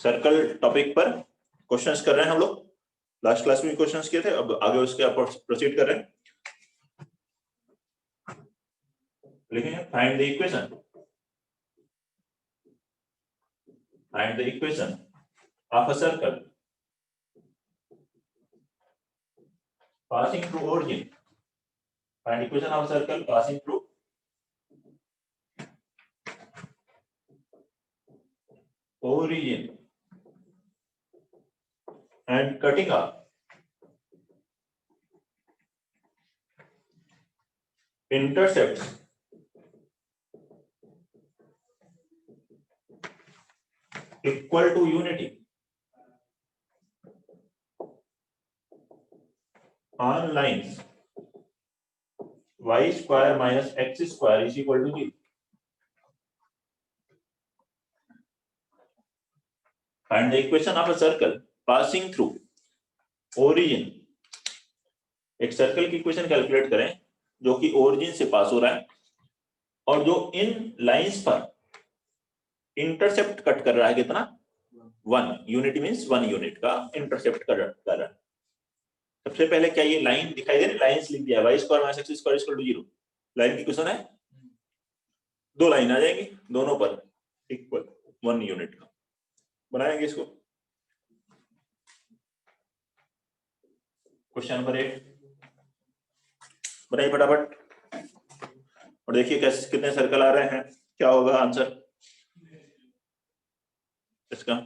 Circle topic पर questions कर रहे हैं हम लोग। लास्ट क्लास में क्वेश्चंस किए थे, अब आगे उसके प्रोसीड कर रहे हैं। लिखेंगे find the equation, find the equation of a circle passing through origin. Find equation of a circle passing through origin and cutting off intercepts equal to unity on lines y square minus x square is equal to 0. Find the equation of a circle passing through origin. एक circle की equation calculate करें जो कि origin से पास हो रहा है और जो इन लाइंस पर इंटरसेप्ट कट कर रहा है कितना 1 यूनिट मींस 1 यूनिट का इंटरसेप्ट कर रहा है। सबसे पहले क्या ये लाइन दिखाई दे रही, लाइंस लिख दिया y square minus x square equal to 0। Line की क्वेश्चन है, दो लाइन आ जाएंगी दोनों पर इक्वल 1 यूनिट का, बनाएंगे इसको। क्वेश्चन नंबर 8 बनाइए फटाफट और देखिए कैसे कितने सर्कल आ रहे हैं, क्या होगा आंसर इसका।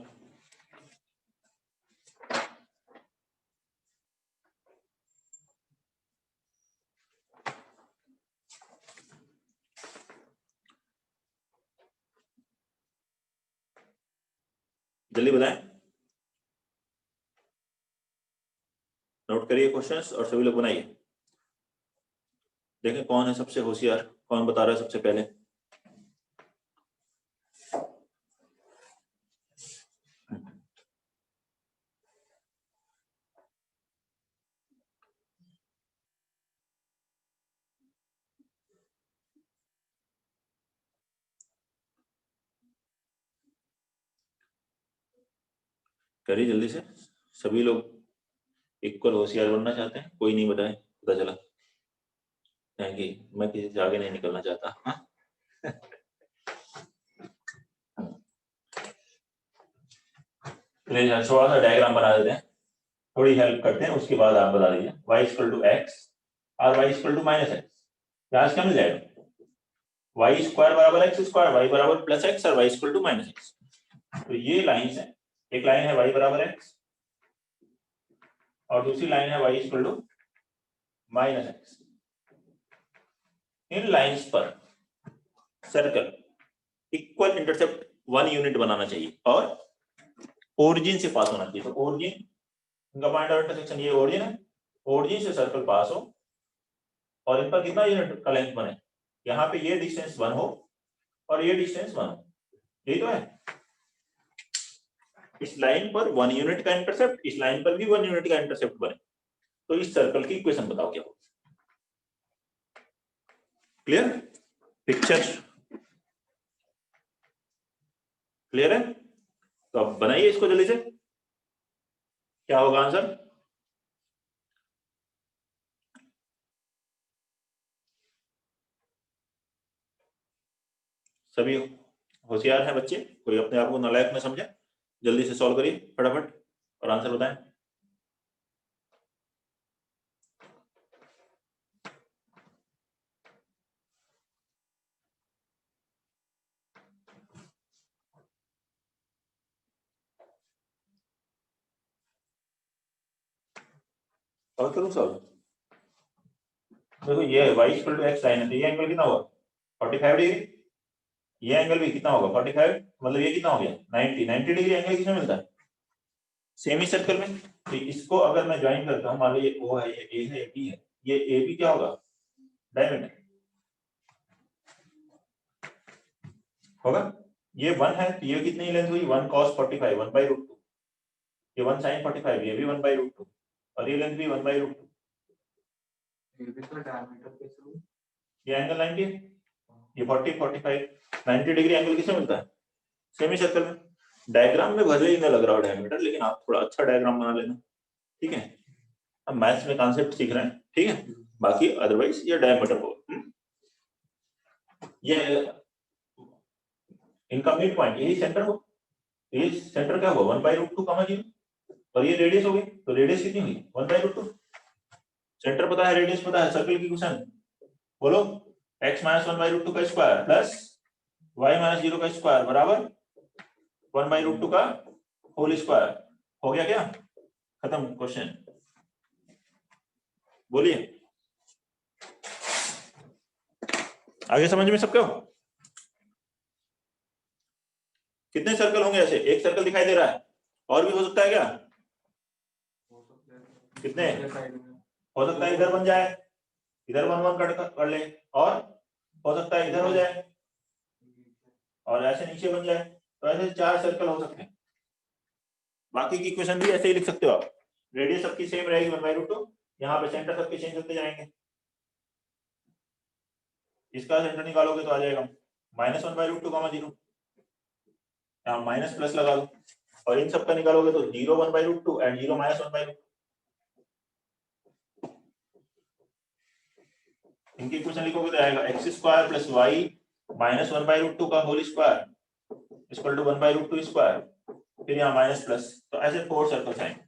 जल्दी बताएं, नोट करिए क्वेश्चंस और सभी लोग बनाइए। देखें कौन है सबसे होशियार, कौन बता रहा है सबसे पहले। करिए जल्दी से, सभी लोग इक्वल होशियार बनना चाहते हैं, कोई नहीं बताए पता चला कि मैं किसी से आगे नहीं निकलना चाहता। थोड़ा सा डायग्राम बना देते हैं, थोड़ी हेल्प करते हैं, उसके बाद आप बता दीजिए y इक्वल टू एक्स और y equal to minus x. यहाँ से क्या मिल जाएगा, y स्क्वायर बराबर एक्स स्क्वायर, y बराबर प्लस एक्स और y equal to minus x. तो ये लाइन है, एक लाइन है y बराबर एक्स और दूसरी लाइन है y equal to minus x. इन लाइंस पर सर्कल इक्वल इंटरसेप्ट 1 यूनिट बनाना चाहिए और ओरिजिन से पास होना चाहिए। तो ओरिजिन, इनका पॉइंट ऑफ इंटरसेक्शन ये ओरिजिन है, ओरिजिन से सर्कल पास हो और इन पर कितना यूनिट का लेंथ बने, यहाँ पे ये डिस्टेंस 1 हो और ये डिस्टेंस 1 हो, यही तो है। इस लाइन पर 1 यूनिट का इंटरसेप्ट, इस लाइन पर भी 1 यूनिट का इंटरसेप्ट बने, तो इस सर्कल की इक्वेशन बताओ क्या हो। क्लियर पिक्चर, क्लियर है? तो अब बनाइए इसको जल्दी से, क्या होगा आंसर। सभी होशियार हैं बच्चे, कोई अपने आप को नालायक न समझे, जल्दी से सॉल्व करिए फटाफट और आंसर बताएं। और करूं सॉल्व, देखो ये y equal to x line है, तो ये एंगल कितना हुआ 45 डिग्री, ये एंगल भी कितना होगा 45, मतलब ये कितना हो गया 90 डिग्री एंगल किसमें मिलता है, सेमी सर्कल में। तो इसको अगर मैं ज्वाइन करता हूं, मान लो ये O है, ये A है, ये B है, ये AB क्या होगा डायमीटर होगा। ये 1 है तो ये कितनी लेंथ हुई 1 cos 45 1/√2, ये 1 sin 45, ये भी 1/√2 और ये लेंथ भी 1/√2। ये एंगल 90 है, ये 40 45 90 डिग्री एंगल किसमें मिलता है सेमी सर्कल में। डायग्राम में भले ही ना लग रहा हो डायमीटर, लेकिन आप थोड़ा अच्छा डायग्राम बना लेना, ठीक है। हम मैथ्स में कॉन्सेप्ट सीख रहे हैं, ठीक है, बाकी अदरवाइज ये डायमीटर होगा। ये इनका मिड पॉइंट यही सेंटर हो, ये सेंटर क्या होगा 1/√2 कॉमा 0, और ये रेडियस हो गई, तो रेडियस कितनी हुई 1/√2। सेंटर पता है, रेडियस पता है, सर्कल की क्वेश्चन बोलो, x माइनस 1/√2 का स्क्वायर प्लस y माइनस 0 का स्क्वायर बराबर 1/√2 का होल स्क्वायर। हो गया क्या, खत्म क्वेश्चन, बोलिए आगे समझ में सबको। कितने सर्कल होंगे ऐसे, एक सर्कल दिखाई दे रहा है, और भी हो सकता है क्या, कितने हो सकता है, इधर बन जाए, इधर 1 1 कर ले, और हो सकता है इधर हो जाए, और ऐसे नीचे बन जाए, तो ऐसे 4 सर्कल हो सकते हैं। बाकी की क्वेश्चन भी ऐसे ही लिख सकते हो आप, रेडियस सबकी सेम रहेगी 1/√2, यहाँ पे सेंटर सबके चेंज होते जाएंगे। इसका सेंटर निकालोगे तो आ जाएगा माइनस 1/√2 कॉमा 0, यहाँ माइनस प्लस लगा दो, और इन सबका निकालोगे तो 0 1/√2 एंड 0 माइनस 1/√2। इनकी इक्वेशन लिखोगे तो आएगा x² प्लस y माइनस 1/√2 का whole square equal to 1/√2 square, फिर यहाँ माइनस प्लस, तो ऐसे 4 सर्कल्स आएंगे,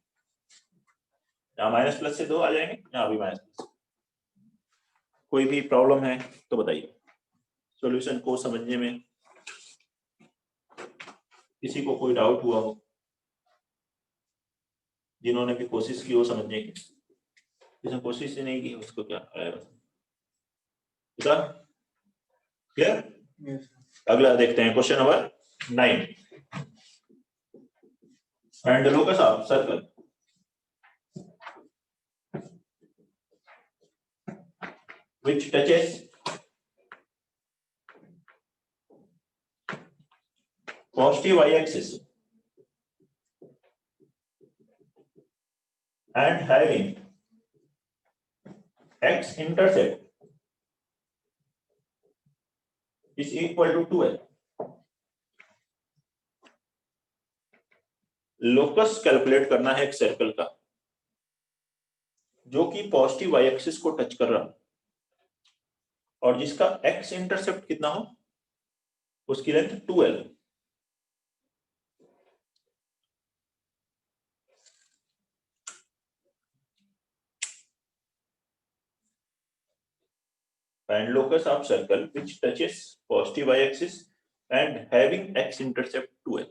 यहाँ माइनस प्लस से 2 आ जाएंगे, यहाँ भी माइनस प्लस। कोई भी प्रॉब्लम है तो बताइए, सॉल्यूशन को समझने में किसी को कोई डाउट हुआ हो, जिन्होंने भी कोशिश की हो समझने की, जिसने कोशिश ही नहीं की उसको क्या आएगा, क्लियर। अगला देखते हैं question number 9, find the locus of circle which touches positive y-axis and having x-intercept is equal to 2l। Locus calculate करना है एक सर्कल का जो कि पॉजिटिव वाई एक्सिस को टच कर रहा है, और जिसका x इंटरसेप्ट कितना हो, उसकी length 2l। Find locus of circle which touches positive y-axis and having x intercept 2l।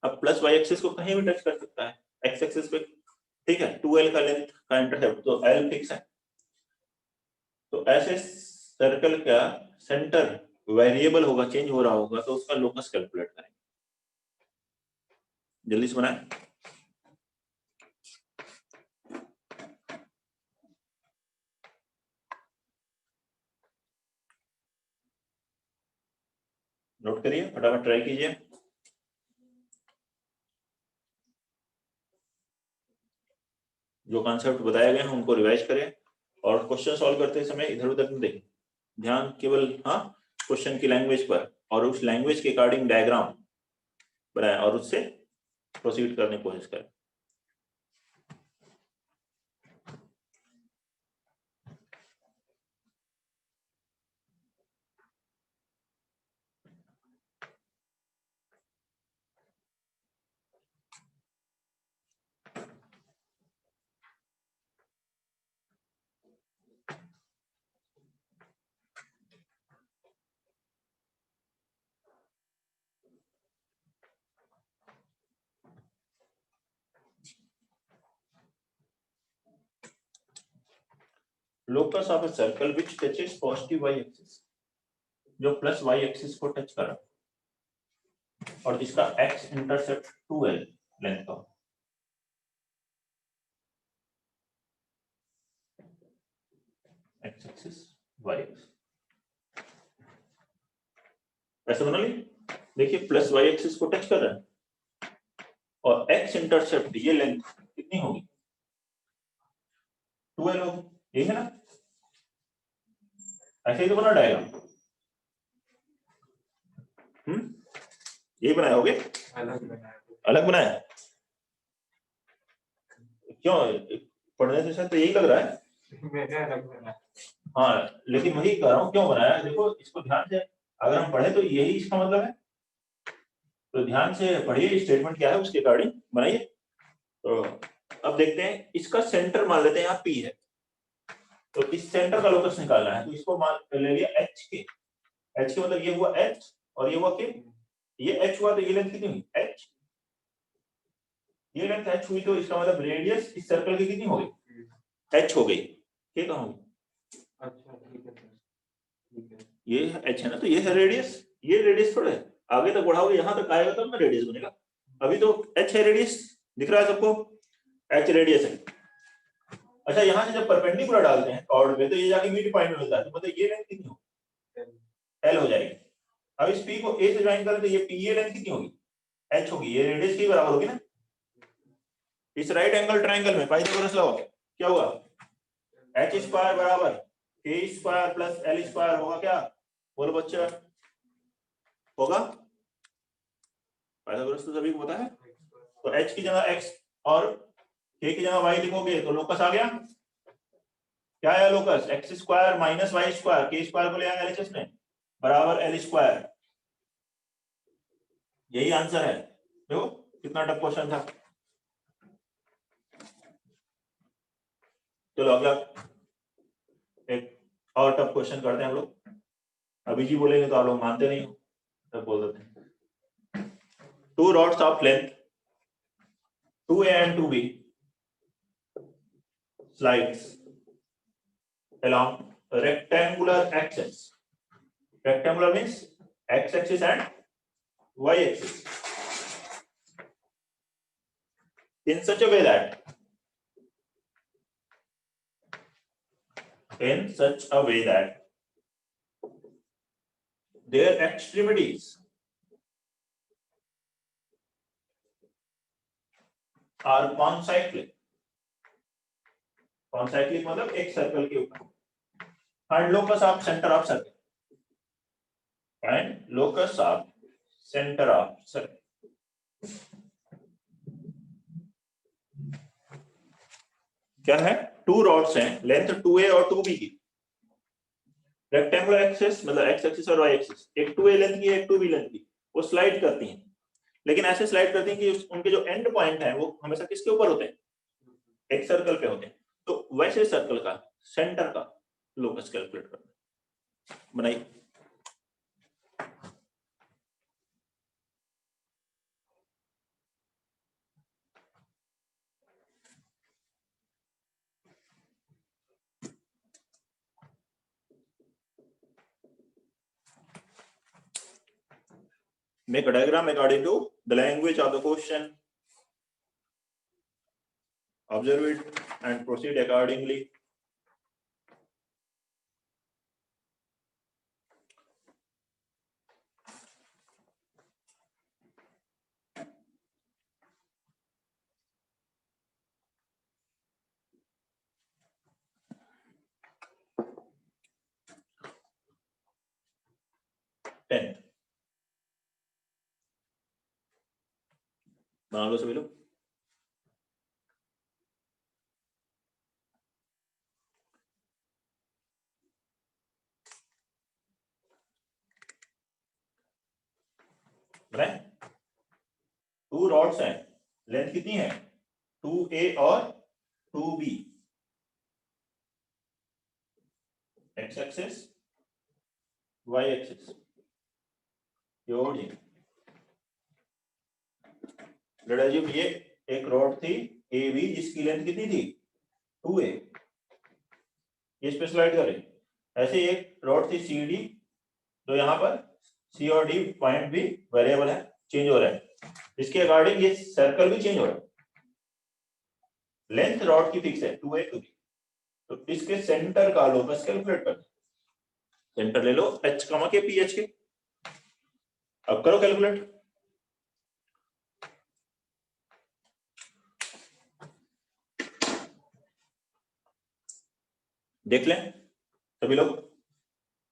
अब प्लस वाई एक्सिस को कहीं भी टच कर सकता है, एक्स एक्सिस पे, ठीक है, 2l का लेंथ का इंटरसेप्ट तो l फिक्स है, तो ऐसे सर्कल का सेंटर वेरिएबल होगा, चेंज हो रहा होगा, तो उसका लोकस कैलकुलेट करेंगे। जल्दी से बनाए, नोट करिए, फटाफट ट्राई कीजिए। जो कॉन्सेप्ट बताए गए हैं उनको रिवाइज करें, और क्वेश्चन सॉल्व करते समय इधर उधर नहीं देखें, ध्यान केवल हाँ क्वेश्चन की लैंग्वेज पर, और उस लैंग्वेज के अकॉर्डिंग डायग्राम बनाए और उससे प्रोसीड करने की कोशिश करें। Locus of a circle which touches positive y axis, जो प्लस वाई एक्सिस को टच कर रहा है और जिसका एक्स इंटरसेप्ट 2l लेंथ का, एक्स एक्सिस वाई एक्सिस, ऐसे बना ली। देखिए प्लस वाई एक्सिस को टच कर रहा है और एक्स इंटरसेप्ट ये लेंथ कितनी होगी, 2l होगी, यही है ना, ऐसे ही तो बना डायग्राम। यही बनाया होगे? अलग बनाया क्यों? पढ़ने से शायद तो यही लग रहा है मैंने अलग बनाया। हाँ, लेकिन वही कह रहा हूँ क्यों बनाया है। देखो इसको ध्यान से अगर हम पढ़े तो यही इसका मतलब है, तो ध्यान से पढ़िए स्टेटमेंट क्या है उसके अकॉर्डिंग बनाइए। तो अब देखते हैं, इसका सेंटर मान लेते हैं यहाँ P है, तो इस सेंटर का लोकस निकालना है, तो इसको मान ले लिया H के मतलब ये हुआ H और ये हुआ K, ये H हुआ तो ये लेंथ कितनी हुई H, ये लेंथ H हुई तो इसका मतलब रेडियस इस सर्कल की कितनी हो गई H हो गई, K कहाँ हुई? अच्छा ठीक है सर, ये H है ना, तो ये है रेडियस, ये रेडियस थोड़ा है, आगे तक बढ़ाओगे यहाँ तक आएगा तब ना रेडियस बनेगा, अभी तो H है रेडियस, दिख रहा है सबको H रेडियस है। अच्छा यहाँ से जब परपेंडिकुलर डालते हैं कॉर्ड पे तो ये जाके मिड पॉइंट में मिलता है, तो मतलब ये लेंथ कितनी होगी L हो जाएगी। अब इस P को A से ज्वाइन करें तो ये P ये लेंथ कितनी होगी H होगी, ये रेडियस के बराबर होगी ना। इस राइट एंगल ट्रायंगल में पाइथागोरस लगाओ, क्या हुआ H स्क्वायर बराबर K square plus L square होगा क्या, बोलो बच्चा होगा? पाइथागोरस तो सभी को पता है। तो H की जगह X और K की जगह Y लिखोगे तो लोकस आ गया, क्या है locus x square minus y square, के स्क्वायर को ले आया एलएचएस में बराबर एल स्क्वायर, यही आंसर है। देखो कितना टफ क्वेश्चन था। चलो अगला एक और टफ क्वेश्चन करते हैं हम लोग, अभी जी बोलेंगे तो आप लोग मानते नहीं हो, तब बोल देते हैं। Two rods of length 2a and 2b slides along rectangular axis. Rectangular means x axis and y axis in such a way that their extremities are concyclic. Concyclic मतलब एक सर्कल के ऊपर, and locus of center of circle, and locus of center of circle. क्या है, to rods हैं length 2a और 2b की, rectangular axis मतलब एक्स एक्सिस और वाई एक्सिस, एक 2a लेंथ की एक 2b लेंथ की, वो स्लाइड करती हैं, लेकिन ऐसे स्लाइड करती हैं कि उनके जो एंड पॉइंट है वो हमेशा किसके ऊपर होते हैं, एक सर्कल पे होते हैं। तो वैसे सर्कल का सेंटर का लोकस कैलकुलेट करना, बनाइए। Make a diagram according to the language of the question. Observe it and proceed accordingly. Tenth बना लो सभी लोग। बनाए, टू रॉड्स हैं, लेंथ कितनी है 2a और 2b, x axis y axis, ये एक रॉड थी AB जिसकी लेंथ कितनी थी 2a, ये स्पेशलाइज करें। ऐसे एक रॉड थी CD जो यहाँ पर C और D पॉइंट भी वेरिएबल है, चेंज हो रहा है, इसके अकॉर्डिंग ये सर्कल भी चेंज हो रहा है। लेंथ रॉड की फिक्स है 2a 2b, तो इसके सेंटर का लोकस कैलकुलेट कर, सेंटर ले लो H कमा के PH के, अब करो कैलकुलेट। देख लें सभी लोग,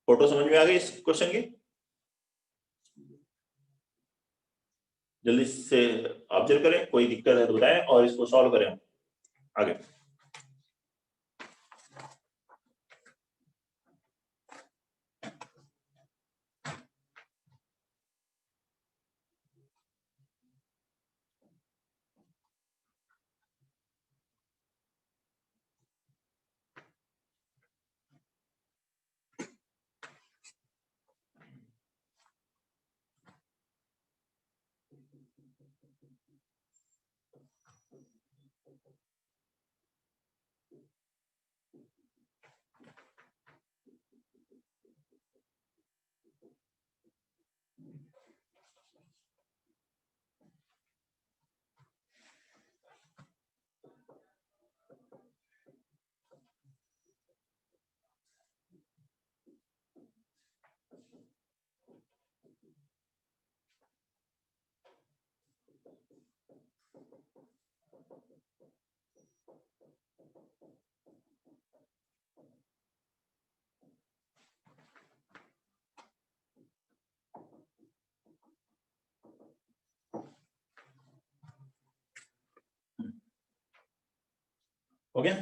फोटो समझ में आ गई इस क्वेश्चन की? जल्दी से ऑब्जर्व करें, कोई दिक्कत है तो बताएं और इसको सॉल्व करें आगे। हो गया?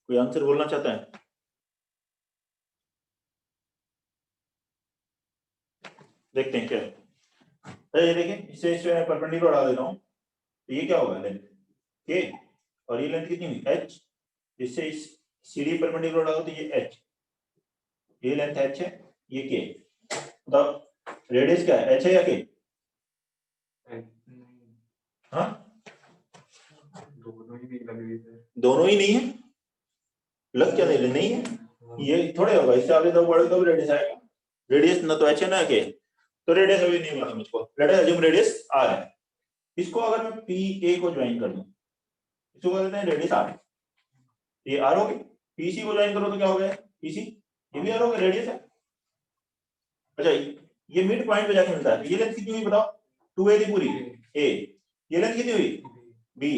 कोई आंसर बोलना चाहता है? देखते हैं क्या है। ये देखिए, इसे परपेंडिकुलर उड़ा देता हूँ तो ये क्या होगा, लेंथ के, और ये लेंथ कितनी हुई h, इससे इस सीडी परपेंडिकुलर उड़ा दो तो ये h, ये लेंथ h है, ये k, बताओ रेडियस क्या है, h है या k? हाँ, दोनों ही नहीं लग रही है। दोनों ही नहीं है, लग क्या नहीं है, ये थोड़े होगा, इससे आगे तो बड़े तो रेडियस आएगा, रेडियस ना तो h है ना k, तो रेडियस अभी नहीं मालूम मुझको, let us assume radius r है। इसको अगर मैं PA को ज्वाइन कर दूं, इसको कहते हैं रेडियस r, ये r हो गई, PC को ज्वाइन करो तो क्या हो गया PC, ये भी r हो गया, रेडियस है। अच्छा, ये मिड पॉइंट पे जाके मिलता है, ये लेंथ कितनी हुई बताओ, 2a थी पूरी a, ये लेंथ कितनी हुई b,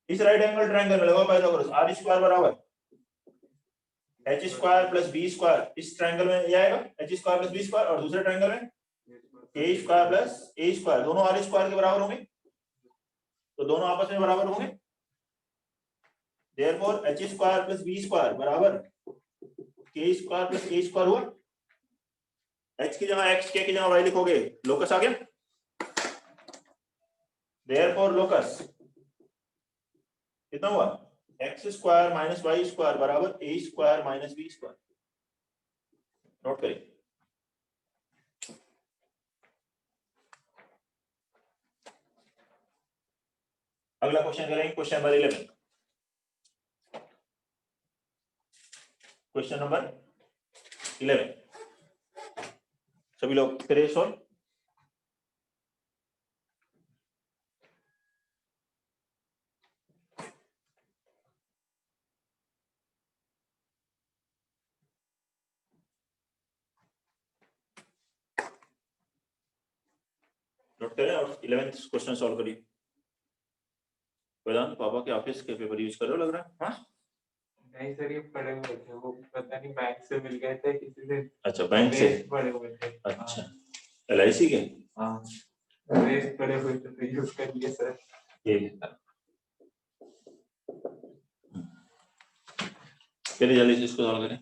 इस राइट एंगल ट्रायंगल में लगाओ पाइथागोरस, r स्क्वायर बराबर h square plus b square, इस ट्रायंगल में ये आएगा h square plus b square, और दूसरे ट्रायंगल में a square plus a square, दोनों r स्क्वायर के बराबर होंगे, तो दोनों आपस में बराबर होंगे, therefore h square plus b square बराबर k square plus a square हुआ, h की जगह x, k की जगह y लिखोगे, लोकस आ गया, देयरफॉर लोकस कितना हुआ, x square minus y square बराबर a square minus b square, note करिए। अगला क्वेश्चन करेंगे, क्वेश्चन नंबर 11, क्वेश्चन नंबर 11, सभी लोग करिए सॉल्व। नोट करें और 11th क्वेश्चन सॉल्व करिए। वेदांत पापा के ऑफिस के पेपर यूज कर रहे हो लग रहा है, हाँ? नहीं सर, ये पड़े हुए थे, वो पता नहीं बैंक से मिल गए थे किसी से। अच्छा, बैंक से पड़े हुए थे। अच्छा, LIC के, हाँ, वेस्ट पड़े हुए थे तो यूज कर लिए सर। चलिए जल्दी से इसको सॉल्व करें।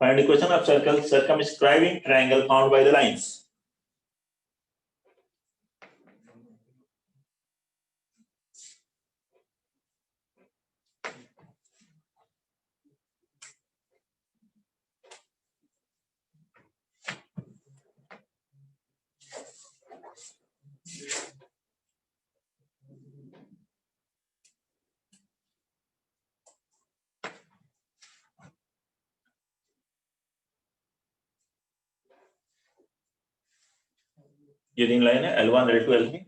Find equation of circle circumscribing triangle found by the lines. ये तीन लाइन है L1 L2 L3,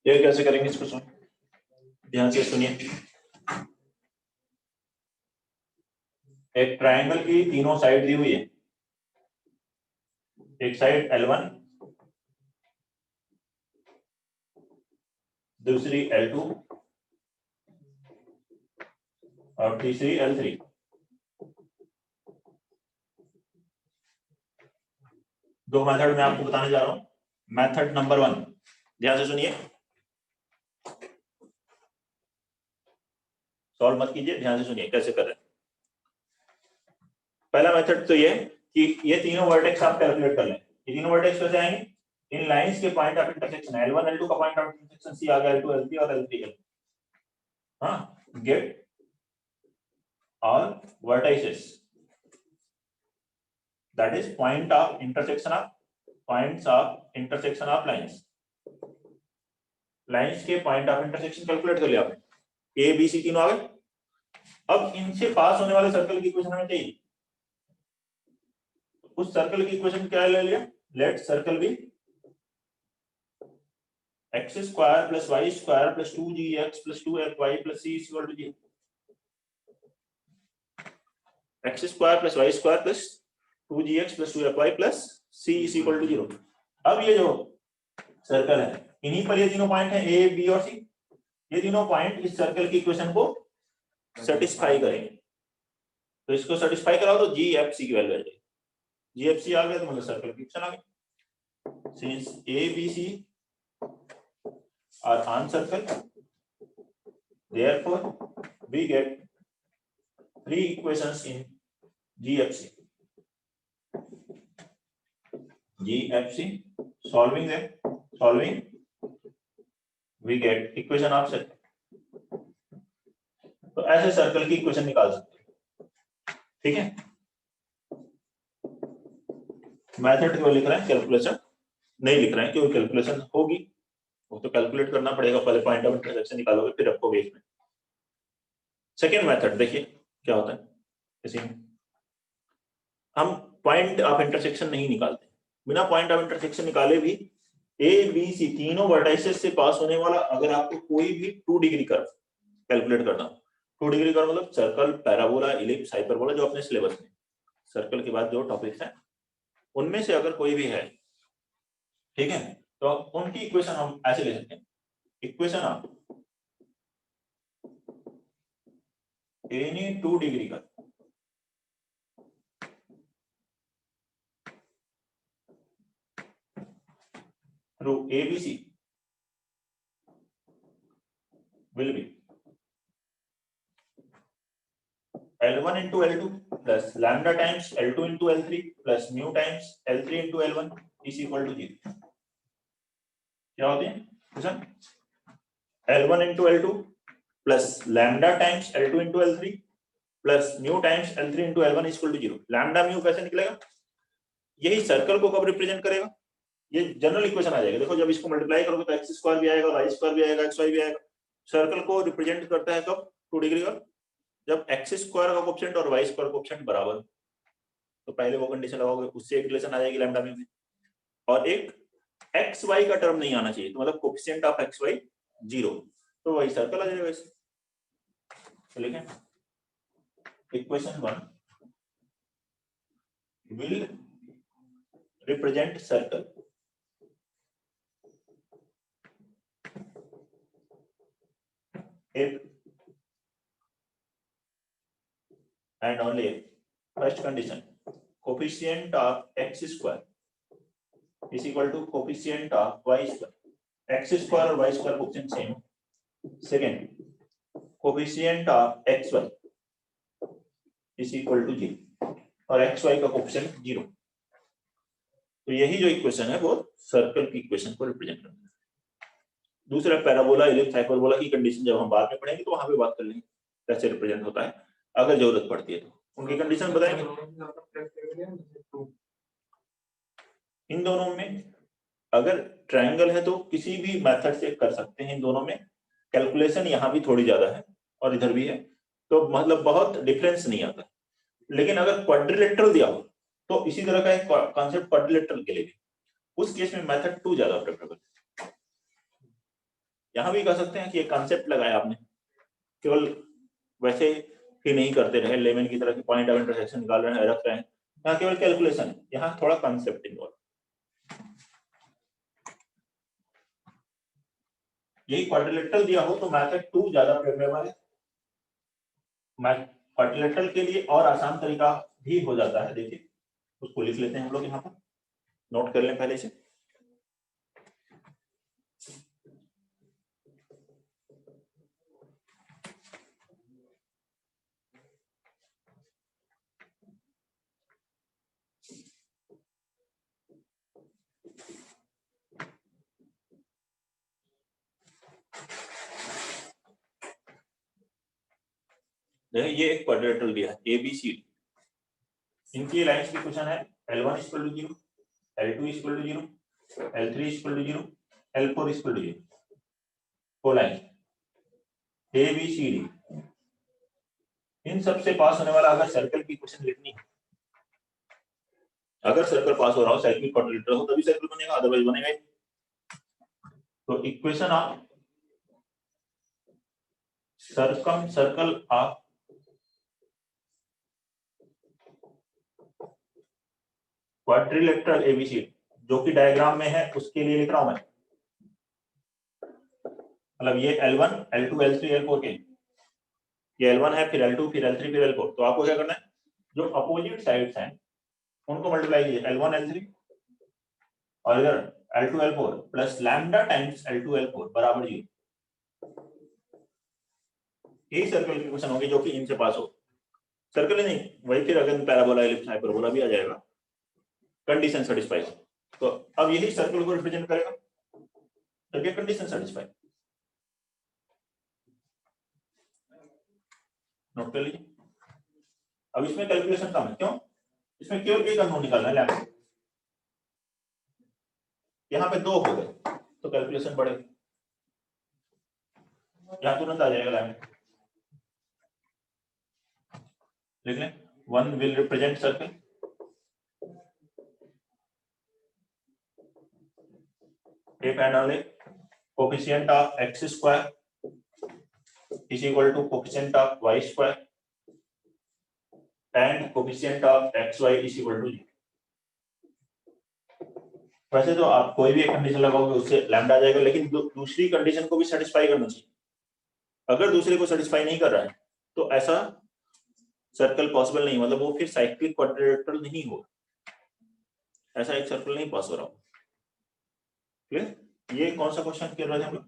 ये कैसे करेंगे इसको सॉल्व? ध्यान से सुनिए, एक ट्रायंगल की तीनों साइड दी हुई है, एक साइड L1, दूसरी L2 और तीसरी L3। दो मेथड मैं आपको बताने जा रहा हूं। मेथड नंबर 1, ध्यान से सुनिए, सॉल्व मत कीजिए, ध्यान से सुनिए कैसे कर रहे हैं। पहला मेथड तो ये कि ये तीनों वर्टेक्स आप कैलकुलेट कर लें। ये तीनों वर्टेक्स कैसे आएंगे? इन लाइंस के point of intersection L1 L2 का पॉइंट ऑफ इंटरसेक्शन C आ गया, L2 L3 और L3 L, हाँ, get all vertices, that is points of intersection of lines। Lines के पॉइंट ऑफ इंटरसेक्शन कैलकुलेट कर लिया आपने, ए बी सी तीनों आ गए। अब इनसे पास होने वाले सर्कल की इक्वेशन हमें चाहिए। उस सर्कल की इक्वेशन क्या ले लिया? Let circle be x square plus y square plus 2gx plus 2fy plus c equal to 0। x square plus y square plus 2gx plus 2fy plus c is equal to 0। अब ये जो circle है, इन्हीं पर ये तीनों point है a b और c। ये तीनों पॉइंट इस सर्कल की इक्वेशन को सेटिस्फाई करेंगे। तो इसको सेटिस्फाई कराओ तो gfc की वैल्यू आ जाएगी। gfc आ गया तो मतलब सर्कल की इक्वेशन आ गई। Since a b c are on circle, therefore we get three equations in GFC. Solving we get equation of circle। तो ऐसे सर्कल की इक्वेशन निकाल सकते हैं, ठीक है। मेथड क्यों लिख रहे हैं, कैलकुलेशन नहीं लिख रहे हैं, क्योंकि कैलकुलेशन होगी, वो तो कैलकुलेट करना पड़ेगा। पहले पॉइंट ऑफ इंटरसेक्शन निकालोगे फिर आपको इसमें। सेकेंड मेथड देखिए क्या होता है। जैसे हम पॉइंट ऑफ इंटरसेक्शन नहीं निकालते, बिना पॉइंट ऑफ इंटरसेक्शन निकाले भी ए बी सी तीनों वर्टाइसेस से पास होने वाला अगर आपको कोई भी 2 डिग्री कर्व कैलकुलेट करना हो, 2 डिग्री कर्व मतलब सर्कल, पैराबोला, इलिप्स, हाइपरबोला, जो अपने सिलेबस में सर्कल के बाद जो टॉपिक्स हैं उनमें से अगर कोई भी है, ठीक है, तो उनकी इक्वेशन हम ऐसे ले सकते हैं। Equation of any 2 degree curve through ABC will be L1 into L2 plus lambda times L2 into L3 plus mu times L3 into L1 is equal to 0। क्या होते हैं question? L1 into L2 plus lambda times L2 into L3 plus mu times L3 into L1 is equal to 0। lambda mu कैसे निकलेगा? यही circle को कब represent करेगा? ये जनरल इक्वेशन आ जाएगा। देखो जब इसको मल्टीप्लाई करोगे तो एक्स स्क्वायर भी आएगा, वाई स्क्वायर भी आएगा, एक्स वाई भी आएगा। सर्कल को रिप्रेजेंट करता है कब? 2 डिग्री का, जब एक्स स्क्वायर का कोएफिशिएंट और वाई स्क्वायर कोएफिशिएंट बराबर, तो पहले वो कंडीशन लगाओगे, उससे एक रिलेशन आ जाएगी लैम्डा में। और एक एक्स वाई का टर्म नहीं आना चाहिए, तो मतलब कोएफिशिएंट ऑफ एक्स वाई 0, तो वही सर्कल आ जाएगा वैसे। तो लिखें equation 1 will represent circle if and only if first condition coefficient of x square is equal to coefficient of y square। x square और y square coefficient same। second coefficient of xy is equal to 0 और xy का coefficient 0। तो यही जो equation है वो circle की equation को रिप्रेजेंट करता है। दूसरा पैराबोला, इलिप्स, हाइपरबोला की कंडीशन जब हम बाद में पढ़ेंगे तो वहां पे बात कर लेंगे कैसे रिप्रेजेंट होता है, अगर जरूरत पड़ती है तो उनकी कंडीशन बताएंगे। इन दोनों में अगर ट्रायंगल है तो किसी भी मेथड से कर सकते हैं। इन दोनों में कैलकुलेशन यहाँ भी थोड़ी ज्यादा है और इधर भी है, तो मतलब बहुत डिफरेंस नहीं आता। लेकिन अगर क्वाड्रिलेटरल दिया हो तो इसी तरह का एक कॉन्सेप्ट क्वाड्रिलेटरल के लिए भी, उस केस में मेथड 2 ज्यादा प्रेफरेबल है। यहाँ भी कह सकते हैं कि एक कॉन्सेप्ट लगाया आपने, केवल वैसे ही नहीं करते रहे लेमन की तरह की पॉइंट ऑफ इंटरसेक्शन निकाल रहे हैं रख रहे हैं, यहाँ केवल कैलकुलेशन है, यहाँ थोड़ा कॉन्सेप्ट इन्वॉल्व। यही क्वाड्रिलेटरल दिया हो तो मैथड 2 ज्यादा प्रेफरेबल है। क्वाड्रिलेटरल के लिए और आसान तरीका भी हो जाता है, देखिए उसको लिख लेते हैं हम लोग, यहाँ पर नोट कर लें पहले से। देखिए ये एक क्वाड्रिलेटरल दिया है ABCD, इनकी लाइंस की क्वेश्चन है L1 equal to 0, L2 equal to 0, L3 equal to 0, L4 equal to 0, four line ABCD। इन सब से पास होने वाला अगर सर्कल की क्वेश्चन लिखनी है, अगर सर्कल पास हो रहा हो, साइक्लिक क्वाड्रिलेटरल हो तभी सर्कल बनेगा, अदरवाइज बनेगा ही। तो equation of circle of quadrilateral ABCD जो कि डायग्राम में है उसके लिए लिख रहा हूं मैं, मतलब ये L1 L2 L3 L4 के, ये L1 है, फिर L2 फिर L3 फिर L4, तो आपको क्या करना है, जो अपोजिट साइड्स हैं उनको मल्टीप्लाई कीजिए, L1 L3 और इधर L2 L4 plus lambda times L2 L4 बराबर 0। यही सर्कल की क्वेश्चन होगी जो कि इनसे पास हो, सर्कल ही नहीं वही, फिर अगर पैराबोला एलिप्स हाइपरबोला भी आ जाएगा, कंडीशन सेटिस्फाई। तो अब यही सर्कल को रिप्रेजेंट करेगा जब ये कंडीशन सेटिस्फाई। नोट कर लीजिए। अब इसमें कैलकुलेशन कम है, क्यों, इसमें केवल एक अननोन निकालना है लैम्डा, यहाँ पे 2 हो गए तो कैलकुलेशन बढ़ेगी, यहाँ तुरंत आ जाएगा लैम्डा। लिख लें 1 will represent circle, if and only coefficient of x square is equal to coefficient of y square and coefficient of xy is equal to 0। वैसे तो आप कोई भी एक कंडीशन लगाओगे उससे लैम्डा आ जाएगा, लेकिन दूसरी कंडीशन को भी सेटिस्फाई करना चाहिए। अगर दूसरे को सेटिस्फाई नहीं कर रहा है तो ऐसा सर्कल पॉसिबल नहीं, मतलब वो फिर साइक्लिक क्वाड्रिलेटरल नहीं होगा, ऐसा एक सर्कल नहीं पास हो रहा। क्लियर। ये कौन सा क्वेश्चन कर रहे थे हम लोग,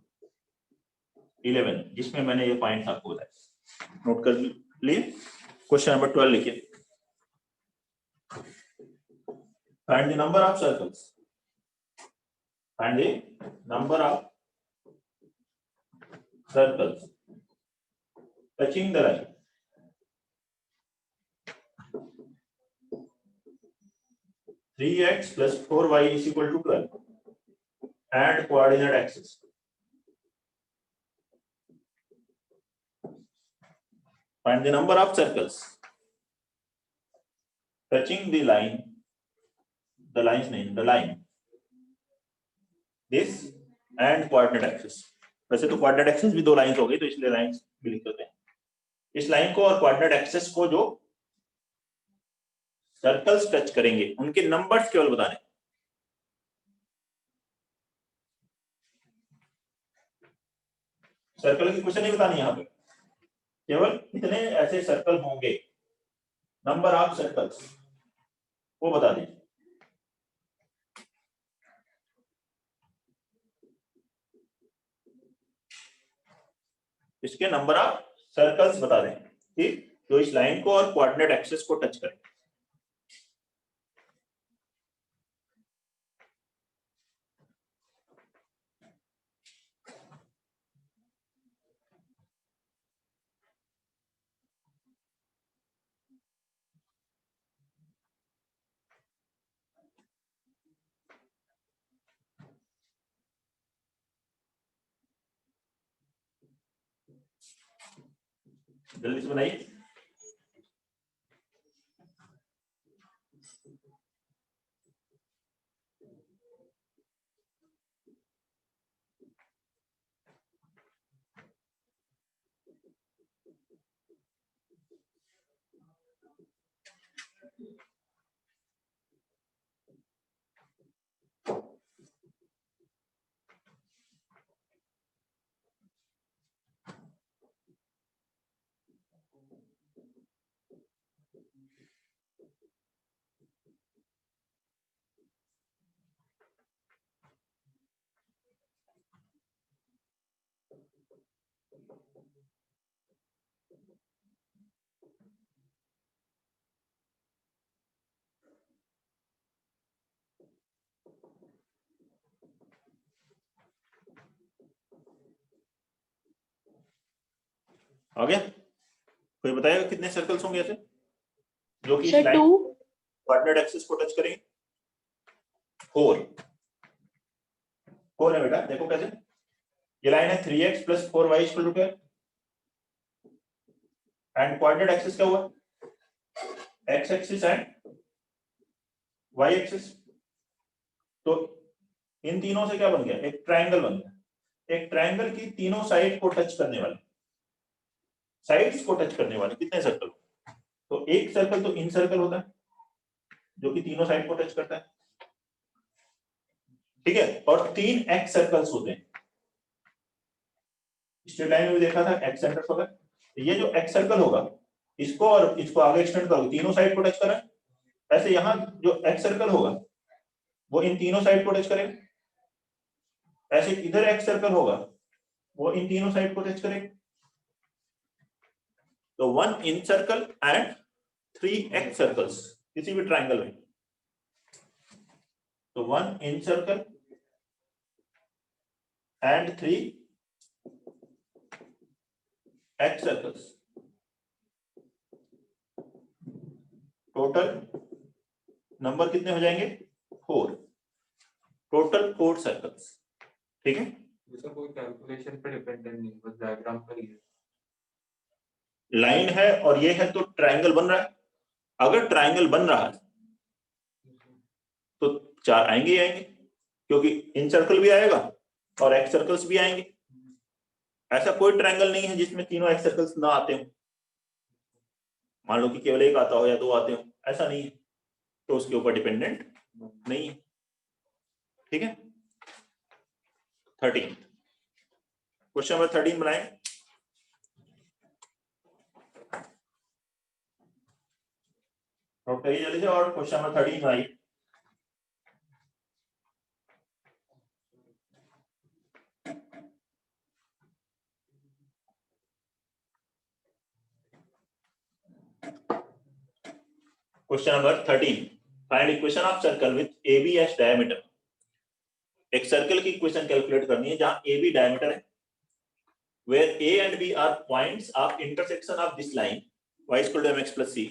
11, जिसमें मैंने ये पॉइंट आपको बताया, नोट कर लिए। क्वेश्चन नंबर 12 लिखिए, find the number of circles, find the number of circles touching the line 3x plus 4y is equal to 12 and coordinate axis। Find the number of circles touching the line, the line's name, the line, this and coordinate axis। वैसे तो coordinate axis भी 2 lines हो गई तो इसलिए lines भी लिख देते हैं। इस लाइन को और coordinate axis को जो सर्कल्स टच करेंगे उनके नंबर्स केवल बताने, सर्कल की क्वेश्चन नहीं बतानी यहाँ पे, केवल कितने ऐसे सर्कल होंगे, नंबर ऑफ सर्कल्स वो बता दीजिए। इसके नंबर ऑफ सर्कल्स बता दें, ठीक, तो इस लाइन को और कोऑर्डिनेट एक्सिस को टच करें। जल्दी से बनाइए। आ गया? कोई बताएगा कितने सर्कल्स होंगे ऐसे जो कि इस सर लाइन 2 कोऑर्डिनेट एक्सिस को टच करेंगे? 4 है बेटा, देखो कैसे ये लाइन है 3x + 4y = 12 and coordinate axis क्या हुआ? x axis and y axis. तो इन तीनों से क्या बन गया? एक ट्रायंगल बन गया। एक ट्रायंगल की तीनों साइड को टच करने वाले, साइड्स को टच करने वाले कितने सर्कल? तो एक सर्कल तो इन सर्कल होता है जो कि तीनों साइड को टच करता है, ठीक है, और 3 एक्स सर्कल्स होते हैं। स्ट्रेट लाइन में भी देखा था एक्स सेंटर होगा। ये जो एक्स सर्कल होगा इसको और इसको आगे एक्सटेंड करोगे, तीनों साइड को टच करें। ऐसे यहां जो एक्स सर्कल होगा वो इन तीनों साइड को टच करेगा। ऐसे इधर एक्स सर्कल होगा वो इन तीनों साइड को टच करेगा। तो 1 incircle and 3 excircles किसी भी ट्रायंगल में। तो 1 incircle and 3 excircles, total number कितने हो जाएंगे? 4, टोटल 4 सर्कल्स, ठीक है। ये तो कोई कैलकुलेशन पे डिपेंडेंट नहीं, बस डायग्राम पर ही है। लाइन है और ये है तो ट्रायंगल बन रहा है। अगर ट्रायंगल बन रहा है तो 4 आएंगे ही आएंगे, क्योंकि इन सर्कल भी आएगा और एक्स सर्कल्स भी आएंगे। ऐसा कोई ट्रायंगल नहीं है जिसमें तीनों एक्स सर्कल्स ना आते हो। मान लो कि केवल एक आता हो या 2 आते हो, ऐसा नहीं है, तो उसके ऊपर डिपेंडेंट नहीं है, ठीक है। 13 क्वेश्चन नंबर 13 बनाए। नोट करिए जल्दी से और क्वेश्चन नंबर 13 बनाइए। Question number 13, find equation of circle with AB as diameter. एक सर्कल की इक्वेशन कैलकुलेट करनी है जहां AB डायमीटर है, where A and B are points of intersection of this line y = mx + c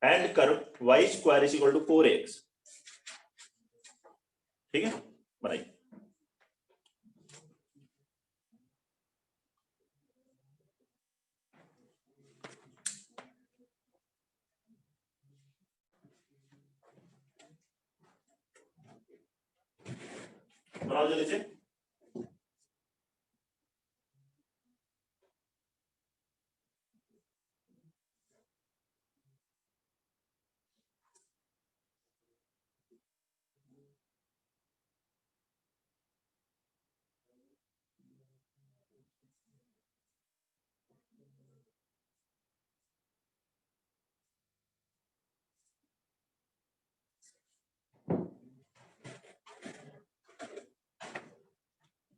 and curve y² = 4ax, ठीक है। बनाइए। बनाओ जल्दी से।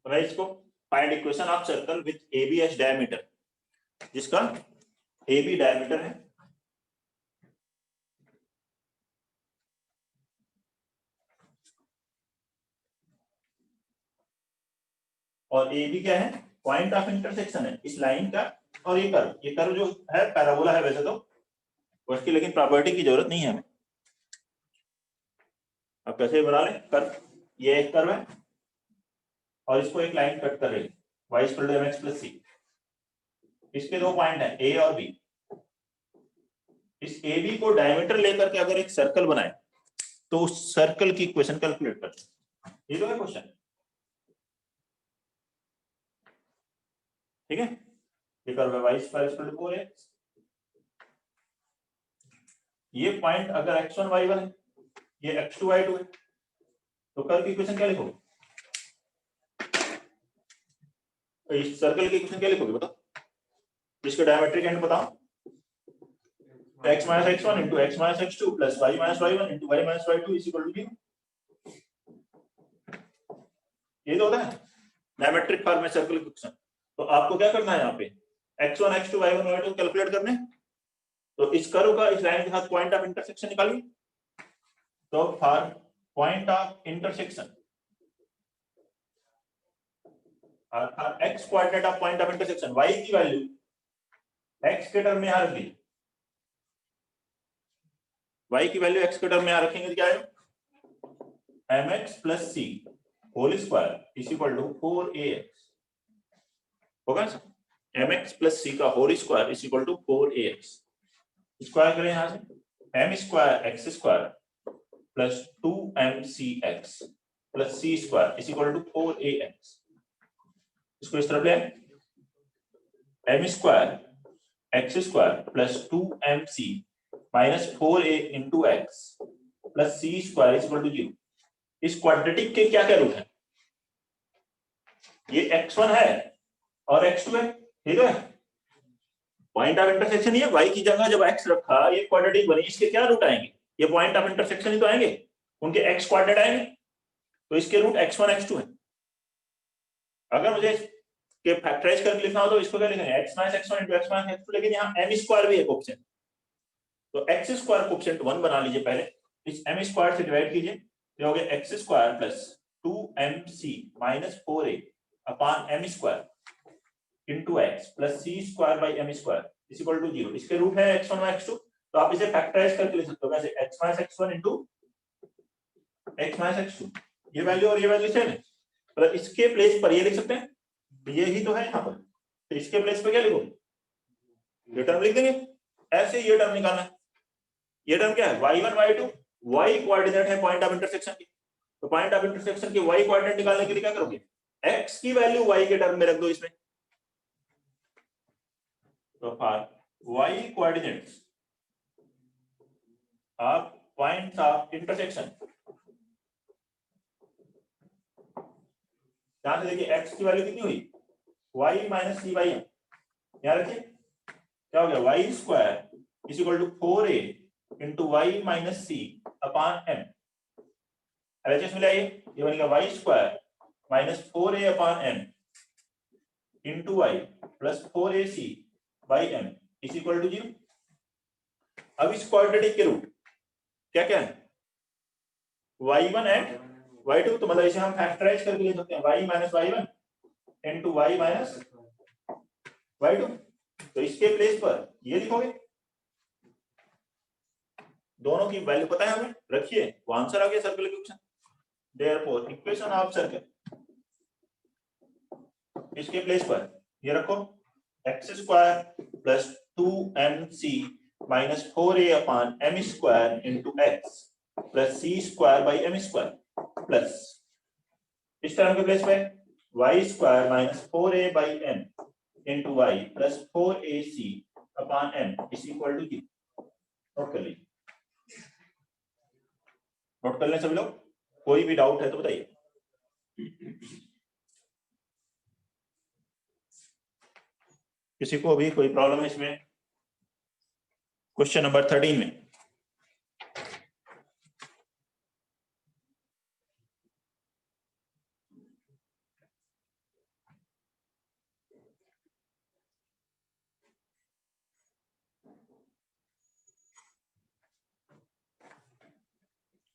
बनाइए इसको। Find equation of circle with AB as diameter, जिसका AB डायमीटर है और AB क्या है? पॉइंट ऑफ इंटरसेक्शन है इस लाइन का और ये कर्व जो है पैराबोला है वैसे तो, उसकी लेकिन प्रॉपर्टी की जरूरत नहीं है हमें। अब कैसे बना लें कर्व? ये एक कर्व है और इसको एक लाइन कट कर रही है y = mx + c। इसके 2 पॉइंट हैं A और B। इस AB को डायमीटर लेकर के अगर एक सर्कल बनाए तो उस सर्कल की इक्वेशन कैलकुलेट कर, ये तो है क्वेश्चन, ठीक है। ये कर्व है y square equal to 4x। ये पॉइंट अगर x1 y1 है, ये x2 y2 है, तो कर्व की इक्वेशन क्या लिखोगे? इस सर्कल की इक्वेशन क्या लिखोगे बताओ? इसके डायमेट्रिक एंड बताओ। x minus x1 into x minus x2 plus y minus y1 into y minus y2 is equal to 0। ये तो होता है डायमेट्रिक फॉर्म में सर्कल इक्वेशन। तो आपको क्या करना है यहाँ पे x1 x2 y1 y2 calculate करने। तो इस कर्व का इस लाइन के साथ पॉइंट ऑफ इंटरसेक्शन निकालिए। तो फॉर पॉइंट ऑफ इंटरसेक्शन और x coordinate of point of intersection y की वैल्यू x के टर्म में यहाँ रख दी। y की वैल्यू x के टर्म में यहाँ रखेंगे तो क्या है mx plus c whole square is equal to 4ax होगा सर। mx प्लस c का whole square is equal to 4ax। Square करें यहाँ से m square x square plus 2mcx plus c square is equal to 4ax। इसको इस तरफ ले m square x square plus 2mc minus 4a into x plus c square is equal to 0। इस quadratic के क्या क्या रूट है? ये x1 है और x2 है, ठीक है। पॉइंट ऑफ इंटरसेक्शन ये y की जगह जब x रखा ये क्वाड्रेटिक बनी, इसके क्या रूट आएंगे? ये पॉइंट ऑफ इंटरसेक्शन ही तो आएंगे, उनके x क्वाड्रेट आएंगे, तो इसके रूट x1 x2 है। अगर मुझे के फैक्टराइज करके लिखना हो तो इसको क्या लिखेंगे x minus x1 into x minus x2, लेकिन यहाँ m स्क्वायर भी है कोएफिशिएंट, तो x स्क्वायर कोएफिशिएंट 1 बना लीजिए पहले, इस m स्क्वायर से डिवाइड कीजिए, तो हो गया x square plus 2mc minus 4a upon m square into x plus c square by m square is equal to 0। इसके रूट है x1 और x2, तो आप इसे फैक्टराइज करके लिख सकते हो कैसे x minus x1 into x minus x2, ये वैल्यू और ये वैल्यू सेम है, तो इसके प्लेस पर ये लिख सकते हैं, ये ही तो है यहाँ पर, तो इसके प्लेस पे क्या लिखो? ये टर्म लिख देंगे। ऐसे ये टर्म निकालना है। ये टर्म क्या है? y1 y2, y कोऑर्डिनेट है पॉइंट ऑफ इंटरसेक्शन की, तो पॉइंट ऑफ इंटरसेक्शन के y कोऑर्डिनेट निकालने के लिए क्या करोगे? x की वैल्यू y के टर्म में रख दो इसमें, तो for y coordinates of points of intersection, यहां से देखिए x की वैल्यू कितनी हुई? y minus c by m, यहाँ रखिए क्या हो गया? y square is equal to 4a into y minus c upon m। LHS मिला ये बनेगा y square minus 4a upon m into y plus 4ac by m is equal to 0। अब इस क्वाड्रेटिक के रूट क्या क्या है? y1 एंड y2, तो मतलब इसे हम फैक्टराइज करके लिख सकते हैं y minus y1 into y minus y2, तो इसके प्लेस पर ये लिखोगे, दोनों की वैल्यू पता है हमें, रखिए, वो आंसर आ गया circle equation. Therefore equation of circle, इसके प्लेस पर ये रखो x square plus 2mc minus 4a upon m square into x plus c square by m square plus इस टर्म के प्लेस पे y square minus 4a by m into y plus 4ac upon m is equal to 0। Note कर लीजिए, note कर लें सभी लोग। कोई भी डाउट है तो बताइए। किसी को भी कोई प्रॉब्लम है इसमें? क्वेश्चन नंबर 13 में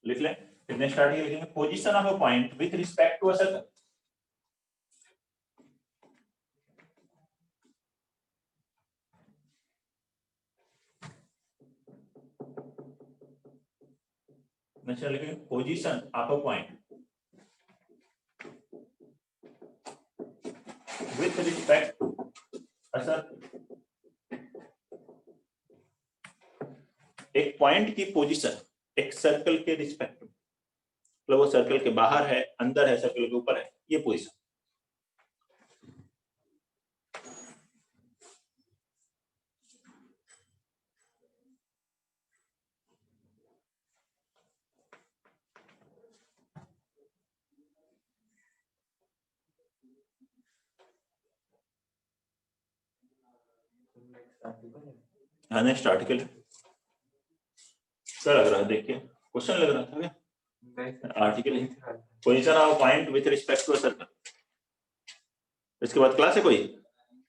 लिख लें, कितने स्टार्ट लिखेंगे? Position of a point with respect to a circle. Next लिखेंगे position of a point with respect to a circle. एक पॉइंट की पोजीशन एक सर्कल के रिस्पेक्ट, मतलब वो सर्कल के बाहर है, अंदर है, सर्कल के ऊपर है, ये पोजीशन। हाँ नेक्स्ट आर्टिकल क्या लग रहा है, देखिए क्वेश्चन लग रहा था क्या, आर्टिकल है, position of point with respect to circle. इसके बाद क्लास है कोई?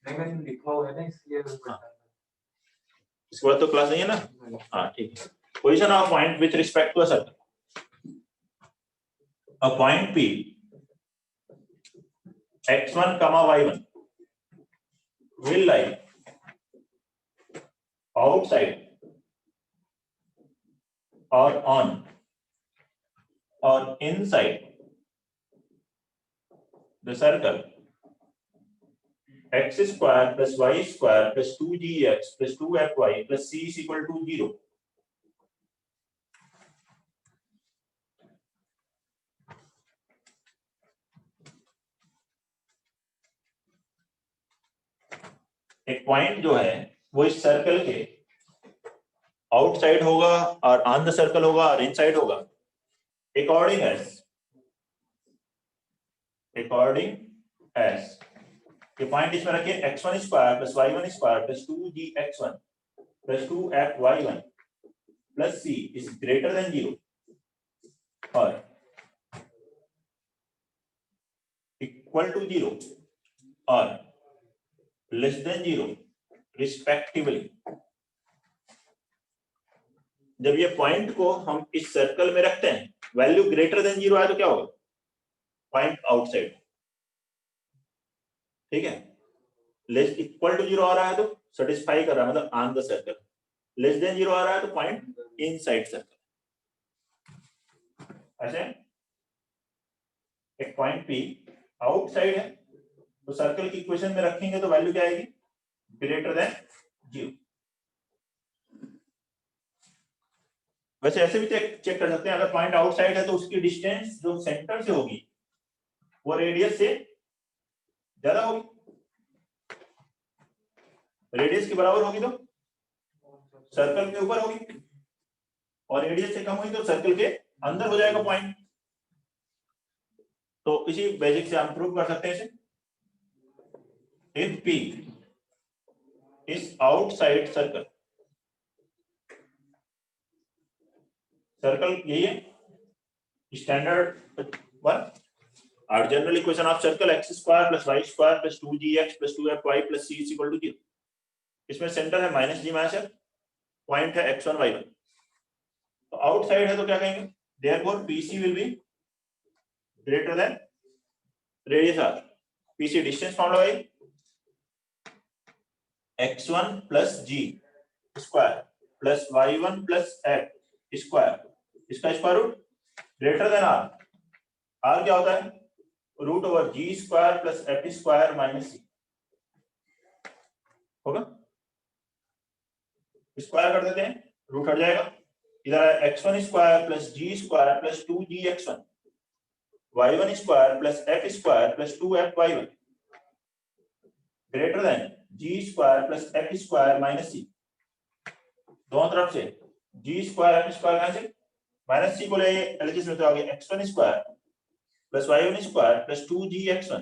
नहीं मैंने लिखा हुआ है ना इसलिए इसके बाद तो क्लास नहीं है ना। हाँ ठीक है। Position of point with respect to circle. A point P x1, y1 will lie outside or on or inside the circle x square plus y square plus 2gx plus 2fy plus c is equal to 0. एक point जो है वो इस circle के outside होगा और on the circle होगा और इनसाइड होगा अकॉर्डिंग एज ये पॉइंट इसमें रखिए x1 square plus y1 square plus 2gx1 plus 2fy1 plus c is greater than 0 और इक्वल टू 0 और लेस देन 0 रिस्पेक्टिवली। जब ये पॉइंट को हम इस सर्कल में रखते हैं, वैल्यू ग्रेटर देन 0 आए तो क्या होगा? पॉइंट आउटसाइड, ठीक है। लेस इक्वल टू 0 आ रहा है तो सेटिस्फाई कर रहा है, मतलब on the circle. Less than 0 आ रहा है तो पॉइंट इनसाइड सर्कल। ऐसे एक पॉइंट P आउटसाइड है तो सर्कल की इक्वेशन में रखेंगे तो वैल्यू क्या आएगी? Greater than 0। वैसे ऐसे भी चेक कर सकते हैं, अगर पॉइंट आउटसाइड है तो उसकी डिस्टेंस जो सेंटर से होगी वो रेडियस से ज्यादा होगी, रेडियस के बराबर होगी तो सर्कल के ऊपर होगी, और रेडियस से कम हुई तो सर्कल के अंदर हो जाएगा पॉइंट। तो इसी बेसिक से हम प्रूव कर सकते हैं इसे। If P is outside circle, circle यही है स्टैंडर्ड वन। और general equation of circle x square plus y square plus 2gx plus 2fy plus c is equal to 0। इसमें सेंटर है minus g minus f, point है x1 y1, तो outside है तो क्या कहेंगे? Therefore PC will be greater than radius r। PC distance found लगाइए, x1 plus g square plus y1 plus f square, इसका square root greater than r। r क्या होता है? Root over g square plus f square minus c होगा। Square कर देते हैं, root हट जाएगा, इधर है x1 square plus g square plus 2gx1 y1 square plus f square plus 2fy1 greater than g square plus f square minus c। दोनों तरफ से g स्क्वायर f स्क्वायर कहां से? माइनस c को ले एलजीएस में तो आ गया x1 square plus y1 square plus 2gx1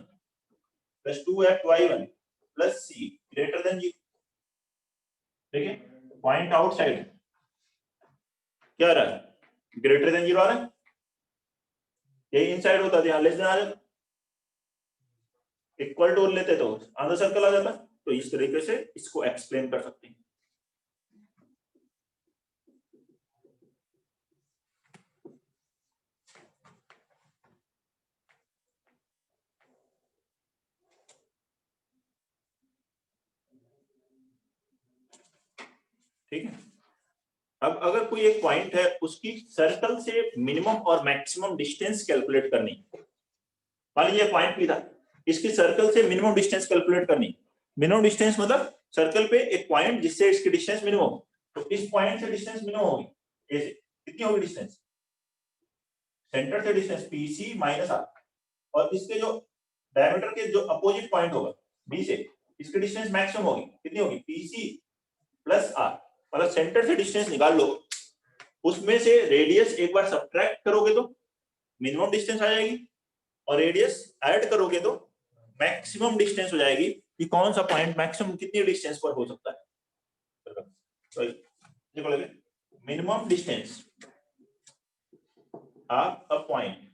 plus 2fy1 plus c greater than g। ठीक है, पॉइंट आउटसाइड क्या आ रहा है? ग्रेटर देन 0 आ रहा है। ये इनसाइड होता था, यहाँ लेस देन आ जाता, इक्वल टू लेते तो आधा सर्कल आ जाता। तो इस तरीके से इसको एक्सप्लेन कर सकते हैं। ठीक है, अब अगर कोई एक पॉइंट है उसकी सर्कल से मिनिमम और मैक्सिमम डिस्टेंस कैलकुलेट करनी, मान लीजिए पॉइंट P था, इसकी सर्कल से मिनिमम डिस्टेंस कैलकुलेट करनी। मिनिमम डिस्टेंस मतलब सर्कल पे एक पॉइंट जिससे इसकी डिस्टेंस मिनिमम, तो इस पॉइंट से डिस्टेंस मिनिमम होगी। ऐसे कितनी होगी डिस्टेंस? सेंटर से डिस्टेंस PC माइनस r, और इसके जो डायमीटर के जो अपोजिट पॉइंट होगा B से, इसकी डिस्टेंस मैक्सिमम होगी। कितनी होगी? PC प्लस r, मतलब सेंटर से डिस्टेंस निकाल लो, उसमें से रेडियस एक बार सब्ट्रैक्ट करोगे तो मिनिमम डिस्टेंस आ जाएगी, और रेडियस ऐड करोगे तो मैक्सिमम डिस्टेंस हो जाएगी कि कौन सा पॉइंट मैक्सिमम कितनी डिस्टेंस पर हो सकता है। तो देखो लगे minimum distance of a point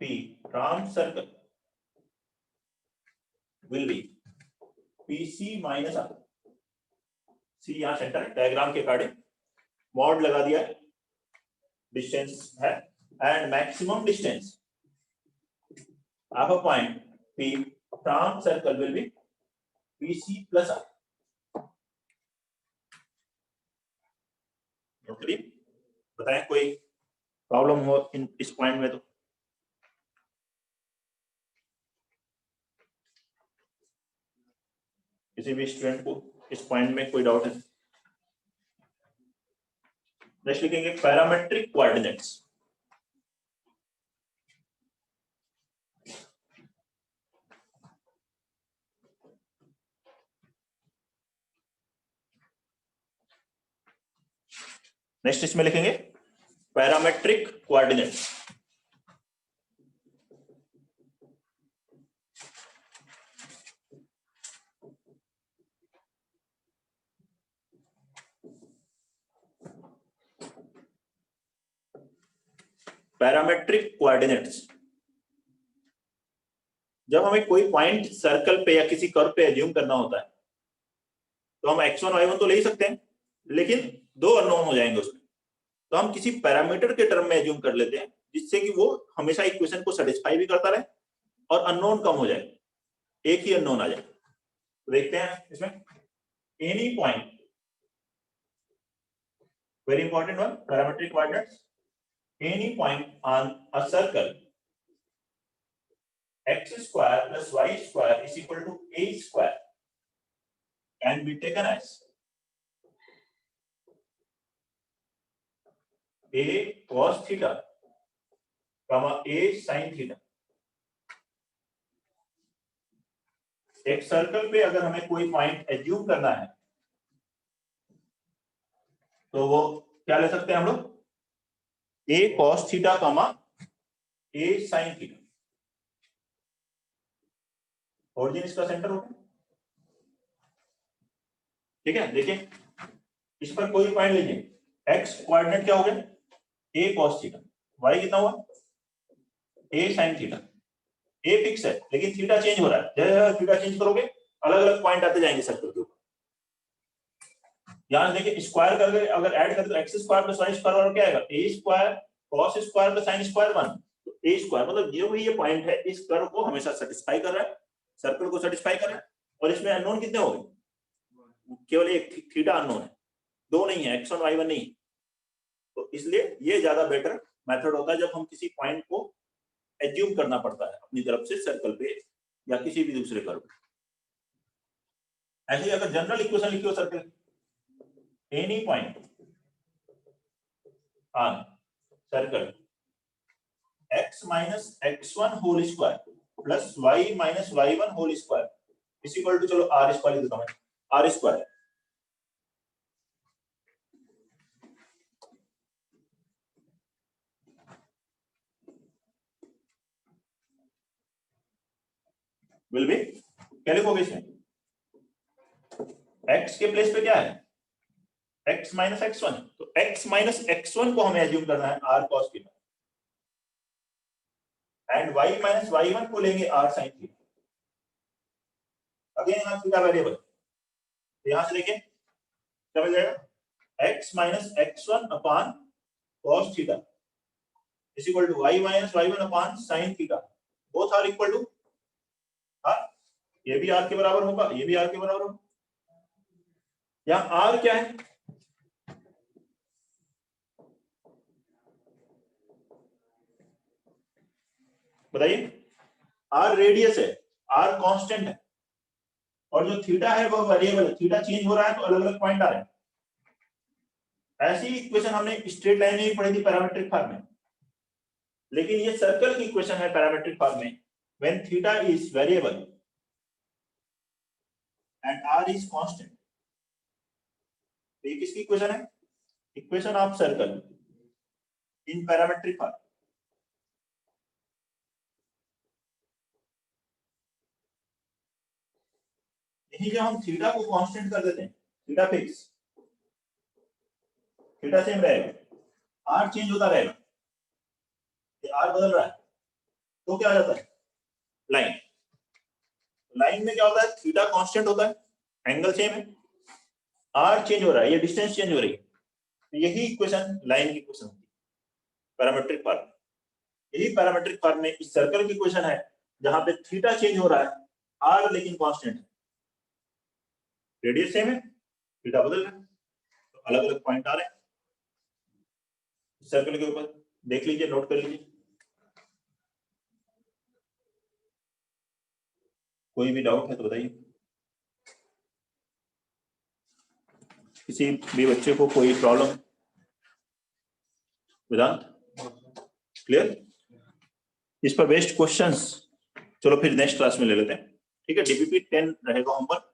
P from circle will be PC minus R. C यहाँ सेंटर डायग्राम के अकॉर्डिंग मॉड लगा दिया है, डिस्टेंस है, and maximum distance of a point P from circle will be PC plus R. Note करिए, बताएं कोई problem हो इस पॉइंट में तो। किसी भी स्टूडेंट को इस पॉइंट में कोई डाउट है? नेक्स्ट लिखेंगे पैरामेट्रिक कोऑर्डिनेट्स। नेक्स्ट इसमें लिखेंगे पैरामेट्रिक कोऑर्डिनेट्स। पैरामेट्रिक कोऑर्डिनेट्स, जब हमें कोई पॉइंट सर्कल पे या किसी कर्व पे एज्यूम करना होता है तो हम x1 y1 तो ले ही सकते हैं, लेकिन दो अननोन हो जाएंगे उसमें, तो हम किसी पैरामीटर के टर्म में एज्यूम कर लेते हैं जिससे कि वो हमेशा इक्वेशन को सेटिस्फाई भी करता रहे और अननोन कम हो जाए, एक ही अननोन आ जाए। तो देखते हैं इसमें any point, very important one, parametric coordinates, any point on a circle x square plus y square is equal to a square can be taken as a cos theta comma a sin theta। एक circle पे अगर हमें कोई point assume करना है तो वो क्या ले सकते हैं हम लोग, a cos theta comma a sin theta। Origin इसका सेंटर होगा, ठीक है। देखिए इस पर कोई पॉइंट लीजिए, x कोऑर्डिनेट क्या हो गया, a cos थीटा, y कितना हुआ, a sin theta. a fix है लेकिन थीटा चेंज हो रहा है, जैसे थीटा चेंज करोगे अलग अलग पॉइंट आते जाएंगे सर्कल के ऊपर। यहां देखिए स्क्वायर करके अगर ऐड करें तो x square plus y square और क्या आएगा, a square cos square plus sin square 1। तो a स्क्वायर मतलब जो भी ये पॉइंट है इस कर्व को हमेशा सेटिस्फाई कर रहा है, सर्कल को सेटिस्फाई कर रहा है। और इसमें अननोन कितने हो गए, केवल एक थीटा अननोन है, दो नहीं है, x1 y1 नहीं। तो इसलिए ये ज्यादा बेटर मेथड होता है जब हम किसी पॉइंट को एज्यूम करना पड़ता है अपनी तरफ से सर्कल पे या किसी भी दूसरे कर्व पे। ऐसे ही अगर जनरल इक्वेशन लिखी हो circle, any point on circle x minus x1 whole square plus y minus y1 whole square is equal to, चलो r स्क्वायर लिख देता हूं, r स्क्वायर विल बी, क्या लिखोगे इसमें, x के प्लेस पे क्या है, x माइनस x1, तो x माइनस x1 को हमें एज्यूम करना है r cos theta, and y minus y1 को लेंगे r sin थीटा। अगेन यहाँ थीटा वेरिएबल, तो यहां से लेके क्या मिल जाएगा, x minus x1 upon cos theta is equal to y minus y1 upon sin theta, both are equal to, हाँ ये भी r के बराबर होगा, ये भी r के बराबर होगा। यहाँ r क्या है, बताइए, r रेडियस है, r कांस्टेंट है, और जो थीटा है वो वेरिएबल है, थीटा चेंज हो रहा है तो अलग अलग पॉइंट आ रहे हैं। ऐसी इक्वेशन हमने स्ट्रेट लाइन में ही पढ़ी थी पैरामेट्रिक फॉर्म में, लेकिन ये सर्कल की इक्वेशन है पैरामेट्रिक फॉर्म में, when theta is variable and r is constant. तो ये किसकी इक्वेशन है, equation of circle in parametric form. यही जब हम थीटा को कांस्टेंट कर देते हैं थीटा फिक्स, थीटा सेम रहेगा, आर चेंज होता रहेगा, ये आर बदल रहा है तो क्या आ जाता है लाइन। लाइन में क्या होता है, थीटा कांस्टेंट होता है, एंगल सेम है, आर चेंज हो रहा है, ये डिस्टेंस चेंज हो रही है, तो यही इक्वेशन लाइन की इक्वेशन होती है पैरामेट्रिक फॉर्म। यही पैरामेट्रिक फॉर्म में इस सर्कल की इक्वेशन है जहां पे थीटा चेंज हो रहा है, आर लेकिन कांस्टेंट है, रेडियस सेम है, थीटा बदल रहा है, तो अलग अलग पॉइंट आ रहे हैं सर्कल के ऊपर, देख लीजिए, नोट कर लीजिए। कोई भी डाउट है तो बताइए, किसी भी बच्चे को कोई प्रॉब्लम? वेदांत क्लियर? इस पर बेस्ड क्वेश्चंस चलो फिर नेक्स्ट क्लास में ले लेते हैं, ठीक है। डीपीपी 10 रहेगा होमवर्क।